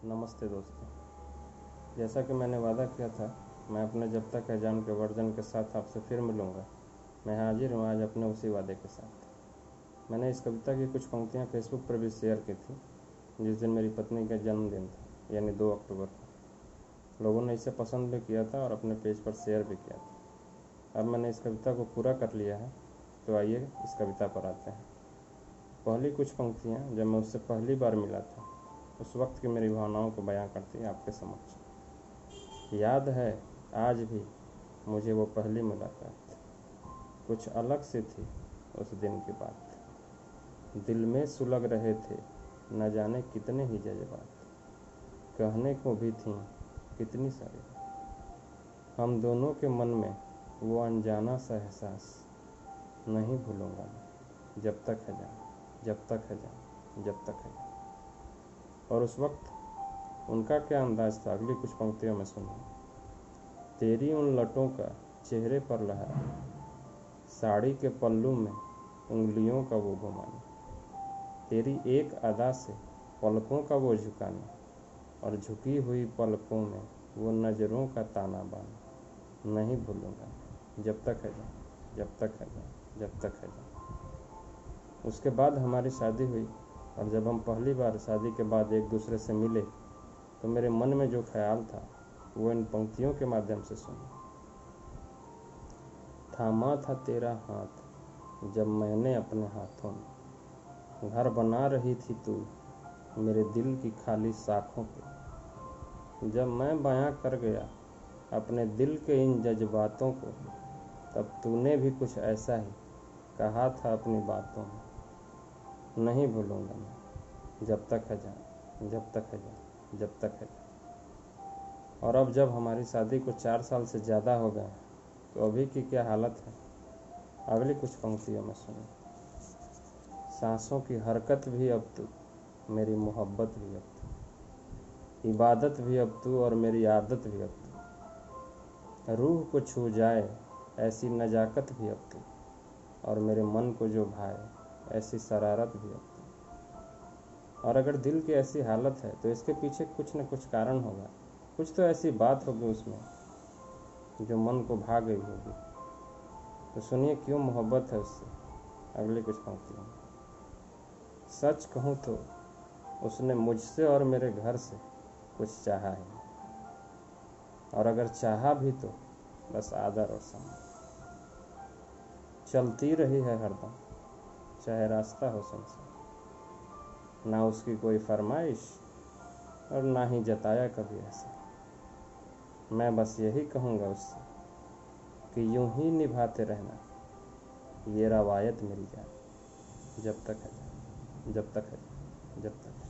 नमस्ते दोस्तों। जैसा कि मैंने वादा किया था, मैं अपने जब तक है जान के वर्जन के साथ आपसे फिर मिलूँगा। मैं हाजिर हूँ आज अपने उसी वादे के साथ। मैंने इस कविता की कुछ पंक्तियाँ फेसबुक पर भी शेयर की थी जिस दिन मेरी पत्नी का जन्मदिन था, यानी 2 अक्टूबर को। लोगों ने इसे पसंद भी किया था और अपने पेज पर शेयर भी किया था। अब मैंने इस कविता को पूरा कर लिया है, तो आइए इस कविता पर आते हैं। पहली कुछ पंक्तियाँ जब मैं उससे पहली बार मिला था, उस वक्त की मेरी भावनाओं को बयां करती है आपके समक्ष। याद है आज भी मुझे वो पहली मुलाकात, कुछ अलग सी थी उस दिन की बात। दिल में सुलग रहे थे न जाने कितने ही जज्बात, कहने को भी थीं कितनी सारी बात। हम दोनों के मन में वो अनजाना सा एहसास नहीं भूलूंगा मैं, जब तक है जान, जब तक है जान, जब तक है जान। और उस वक्त उनका क्या अंदाज था, अगली कुछ पंक्तियों में सुनिए। तेरी उन लटों का चेहरे पर लहरा, साड़ी के पल्लू में उंगलियों का वो घुमाना, तेरी एक अदा से पलकों का वो झुकाना, और झुकी हुई पलकों में वो नज़रों का ताना बाना, नहीं भूलूंगा जब तक है जान, जब तक है जान, जब तक है जान। उसके बाद हमारी शादी हुई, और जब हम पहली बार शादी के बाद एक दूसरे से मिले, तो मेरे मन में जो ख्याल था वो इन पंक्तियों के माध्यम से सुना। थामा था तेरा हाथ जब मैंने अपने हाथों में, घर बना रही थी तू मेरे दिल की खाली साखों पे। जब मैं बयां कर गया अपने दिल के इन जज्बातों को, तब तूने भी कुछ ऐसा ही कहा था अपनी बातों में, नहीं भूलूंगा मैं जब तक है जान, जब तक है जान, जब तक है जान। और अब जब हमारी शादी को 4 साल से ज़्यादा हो गए, तो अभी की क्या हालत है, अगली कुछ पंक्तियों में सुनो। सांसों की हरकत भी अब तू, मेरी मोहब्बत भी अब तू, इबादत भी अब तू और मेरी आदत भी अब तू। रूह को छू जाए ऐसी नजाकत भी अब तू, और मेरे मन को जो भाए ऐसी शरारत भी अब तू। और अगर दिल की ऐसी हालत है तो इसके पीछे कुछ न कुछ कारण होगा, कुछ तो ऐसी बात होगी उसमें जो मन को भा गई होगी। तो सुनिए क्यों मोहब्बत है उससे, अगली कुछ पंक्तियों में। सच कहूँ तो उसने मुझसे और मेरे घर से कुछ चाहा ही नहीं, और अगर चाहा भी तो बस आदर और सम्मान। चलती रही है हरदम चाहे रास्ता हो सुनसान, ना उसकी कोई फरमाइश और ना ही जताया कभी ऐसा। मैं बस यही कहूँगा उससे कि यूं ही निभाते रहना ये रवायत मेरी जान, जब तक है जान, जब तक है जान, जब तक है।